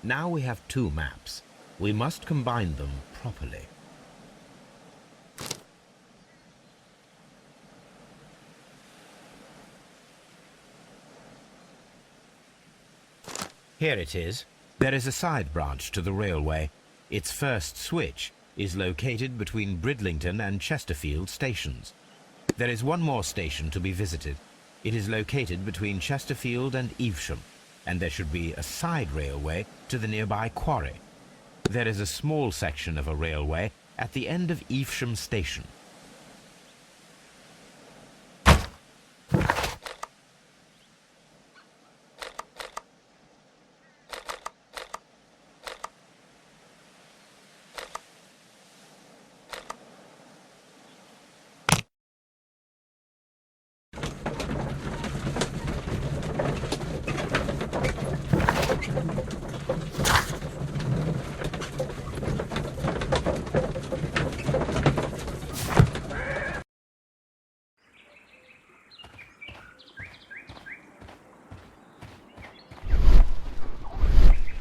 Now we have two maps. We must combine them properly. Here it is. There is a side branch to the railway. Its first switch is located between Bridlington and Chesterfield stations. There is one more station to be visited. It is located between Chesterfield and Evesham, and there should be a side railway to the nearby quarry. There is a small section of a railway at the end of Evesham station.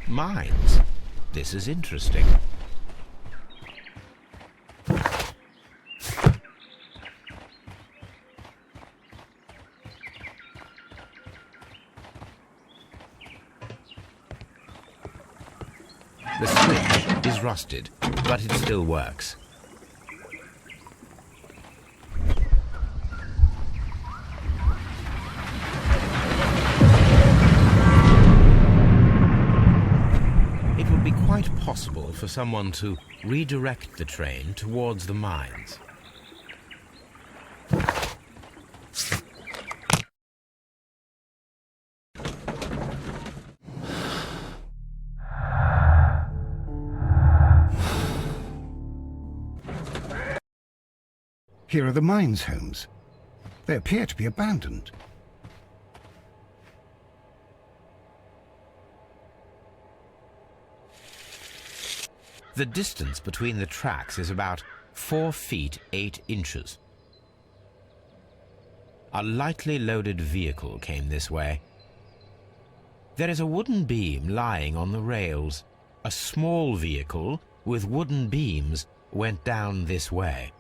Mines. This is interesting. The switch is rusted, but it still works. It would be quite possible for someone to redirect the train towards the mines. Here are the mines, Holmes. They appear to be abandoned. The distance between the tracks is about 4 feet 8 inches. A lightly loaded vehicle came this way. There is a wooden beam lying on the rails. A small vehicle with wooden beams went down this way.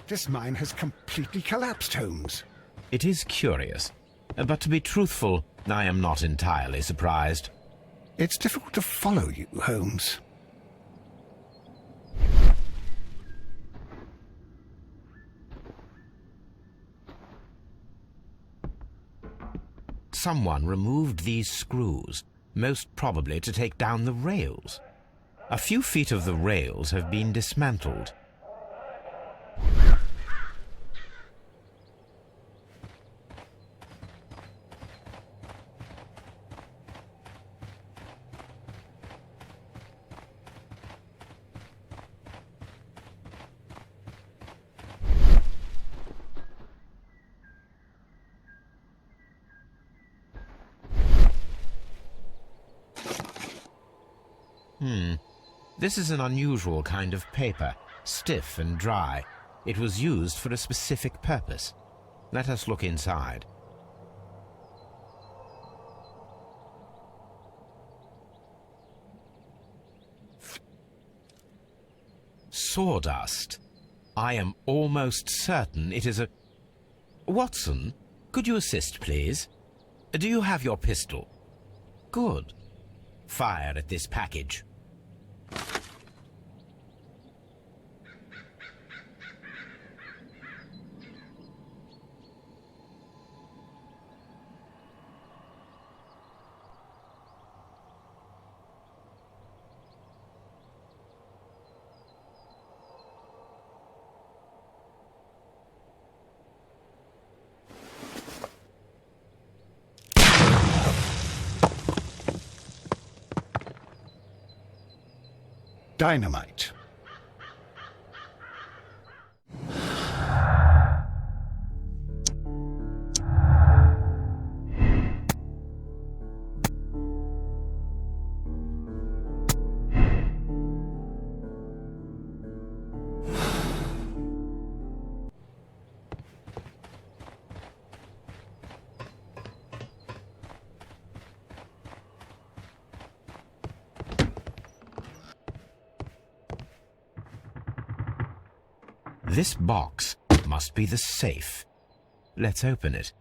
This mine has completely collapsed, Holmes. It is curious, but to be truthful, I am not entirely surprised. It's difficult to follow you, Holmes. Someone removed these screws, most probably to take down the rails. A few feet of the rails have been dismantled. This is an unusual kind of paper, stiff and dry. It was used for a specific purpose. Let us look inside. Sawdust. I am almost certain it is a... Watson, could you assist, please? Do you have your pistol? Good. Fire at this package. Dynamite. This box must be the safe. Let's open it.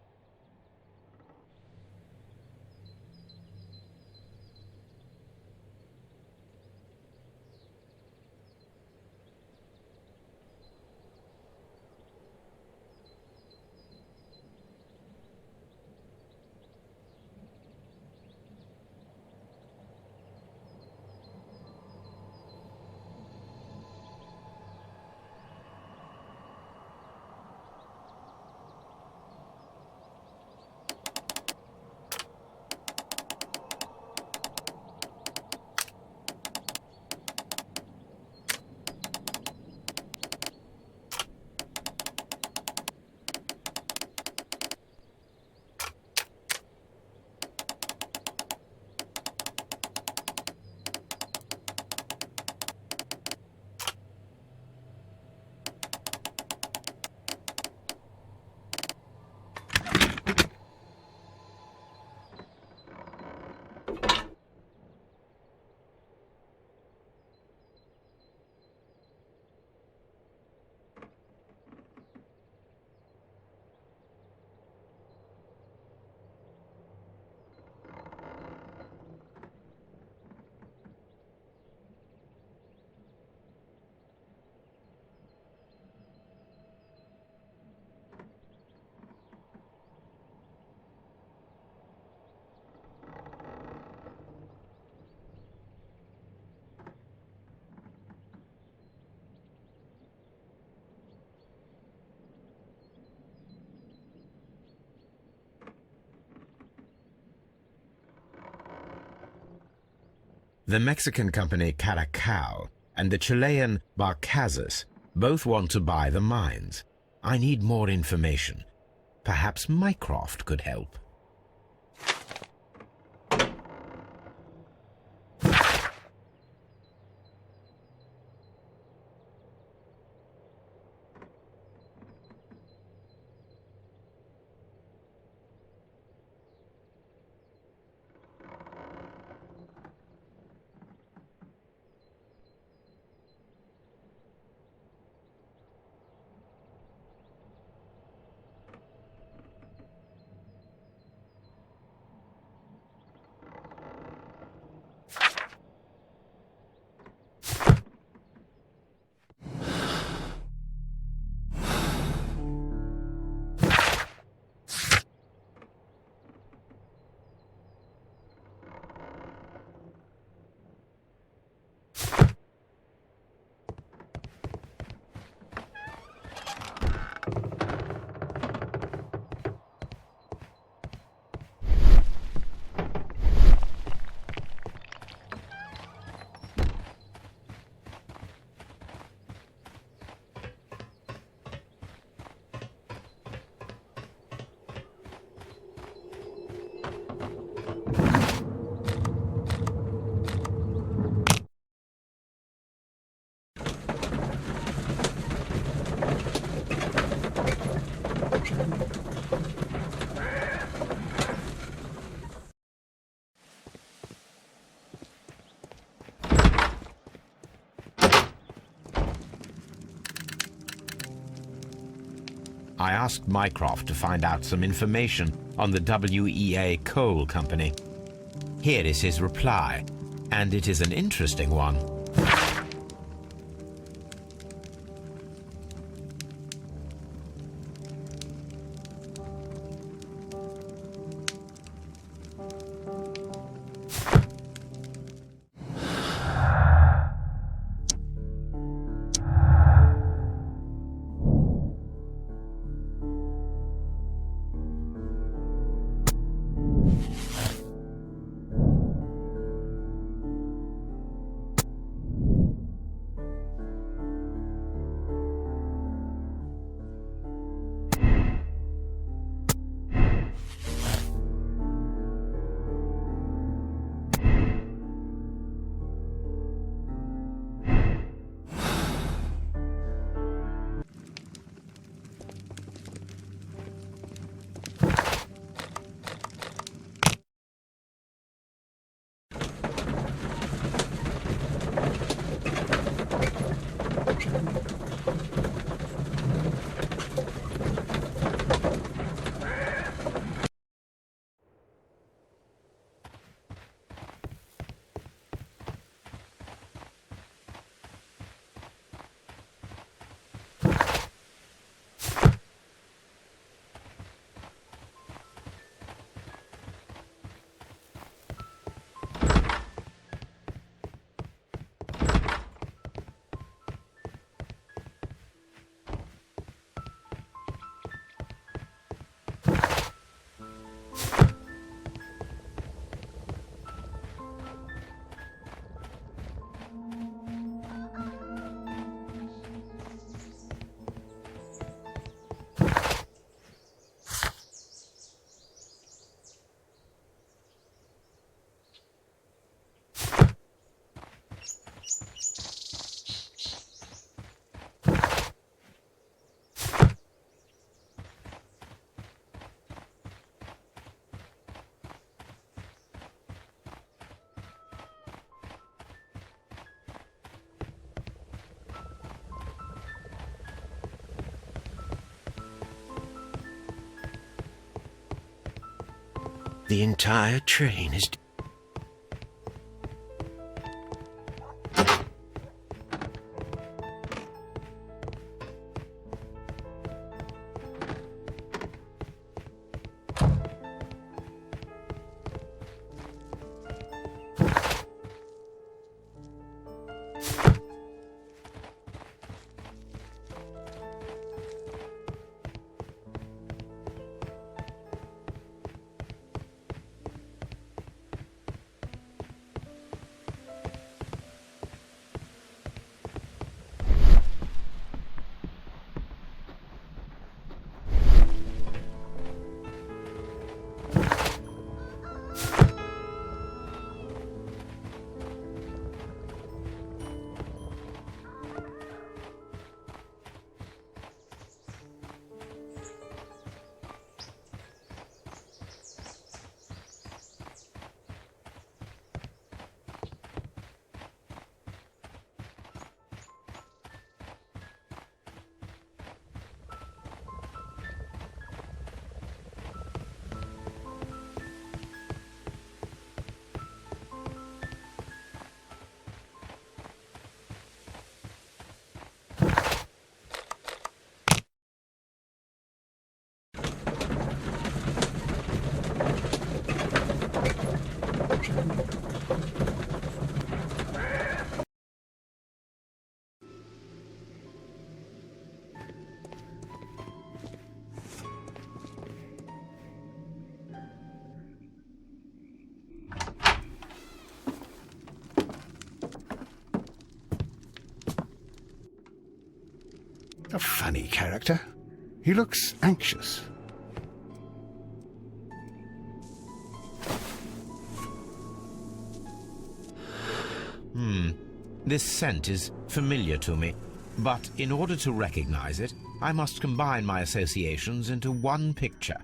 The Mexican company Caracal and the Chilean Barcazas both want to buy the mines. I need more information. Perhaps Mycroft could help. I asked Mycroft to find out some information on the WEA Coal Company. Here is his reply, and it is an interesting one. The entire train is... A funny character. He looks anxious. This scent is familiar to me, but in order to recognize it, I must combine my associations into one picture.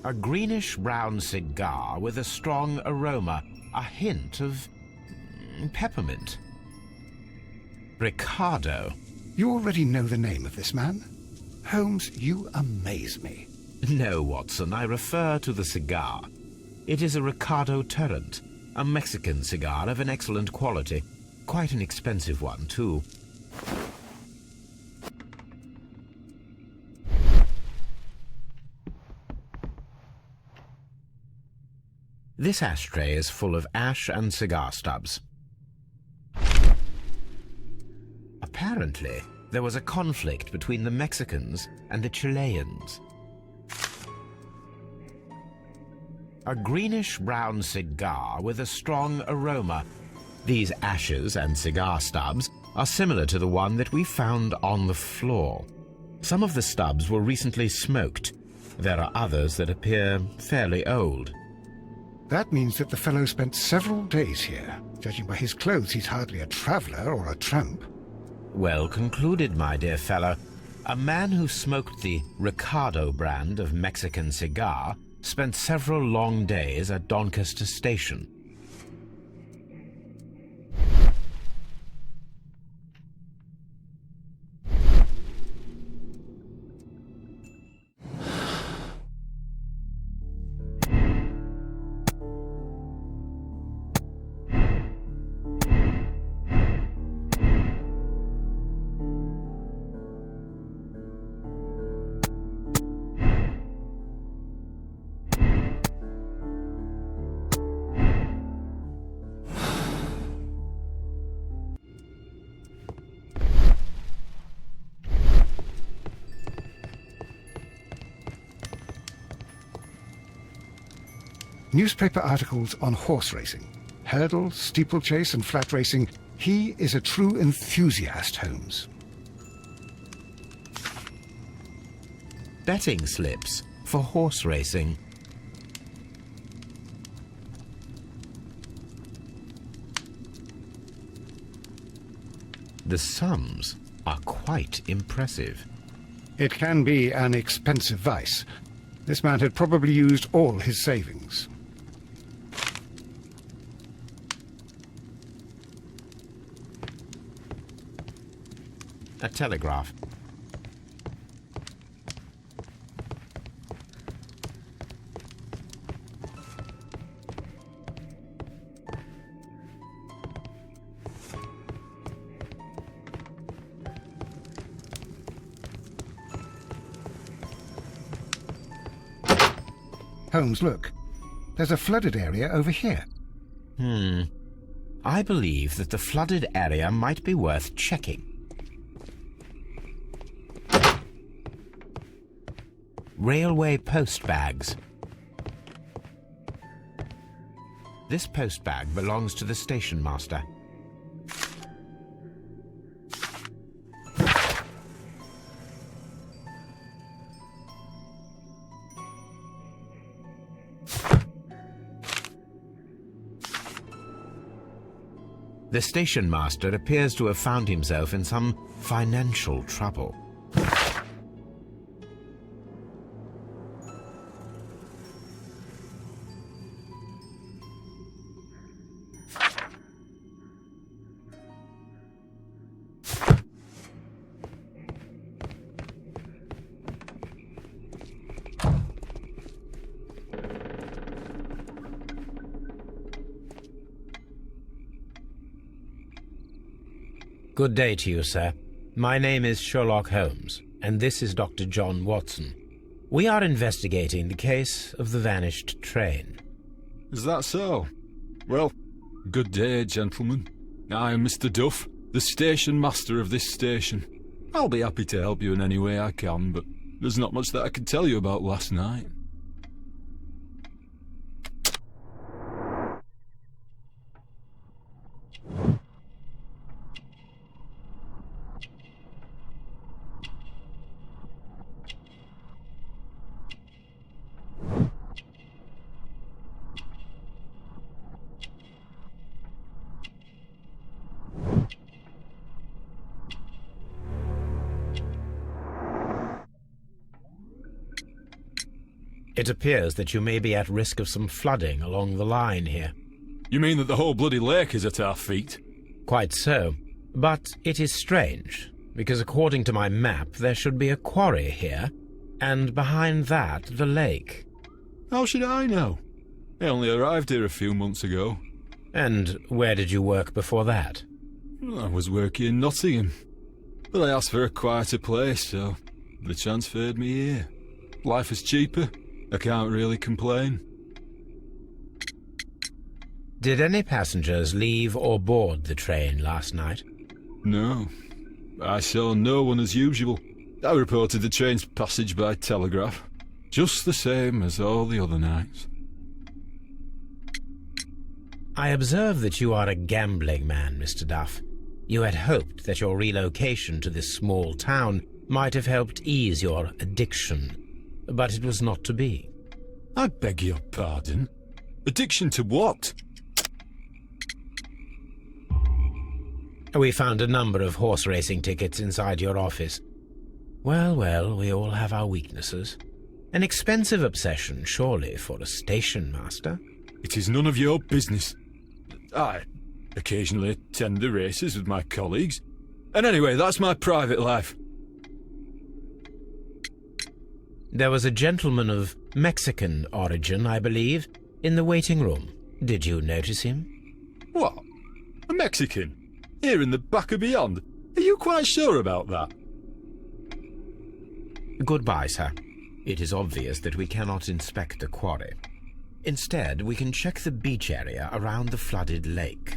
A greenish-brown cigar with a strong aroma, a hint of peppermint. Ricardo. You already know the name of this man? Holmes, you amaze me. No, Watson, I refer to the cigar. It is a Ricardo Turrent, a Mexican cigar of an excellent quality. Quite an expensive one, too. This ashtray is full of ash and cigar stubs. Apparently, there was a conflict between the Mexicans and the Chileans. A greenish-brown cigar with a strong aroma. These ashes and cigar stubs are similar to the one that we found on the floor. Some of the stubs were recently smoked. There are others that appear fairly old. That means that the fellow spent several days here. Judging by his clothes, he's hardly a traveller or a tramp. Well concluded, my dear fellow. A man who smoked the Ricardo brand of Mexican cigar spent several long days at Doncaster Station. newspaper articles on horse racing. Hurdle, steeplechase and flat racing. He is a true enthusiast, Holmes. Betting slips for horse racing. The sums are quite impressive. It can be an expensive vice. This man had probably used all his savings. A telegraph. Holmes, look. There's a flooded area over here. I believe that the flooded area might be worth checking. Railway post bags. This post bag belongs to the station master. The station master appears to have found himself in some financial trouble. Good day to you, sir. My name is Sherlock Holmes, and this is Dr. John Watson. We are investigating the case of the vanished train. Is that so? Well, good day, gentlemen. I am Mr. Duff, the station master of this station. I'll be happy to help you in any way I can, but there's not much that I can tell you about last night. It appears that you may be at risk of some flooding along the line here. You mean that the whole bloody lake is at our feet? Quite so. But it is strange, because according to my map there should be a quarry here, and behind that the lake. How should I know? I only arrived here a few months ago. And where did you work before that? I was working in Nottingham, but I asked for a quieter place, so they transferred me here. Life is cheaper. I can't really complain. Did any passengers leave or board the train last night? No. I saw no one as usual. I reported the train's passage by telegraph, just the same as all the other nights. I observe that you are a gambling man, Mr. Duff. You had hoped that your relocation to this small town might have helped ease your addiction, but it was not to be. I beg your pardon? Addiction to what? We found a number of horse racing tickets inside your office. Well, well, we all have our weaknesses. An expensive obsession, surely, for a station master. It is none of your business. I occasionally attend the races with my colleagues. And anyway, that's my private life. There was a gentleman of Mexican origin, I believe, in the waiting room. Did you notice him? What? A Mexican? Here in the back of beyond? Are you quite sure about that? Goodbye, sir. It is obvious that we cannot inspect the quarry. Instead, we can check the beach area around the flooded lake.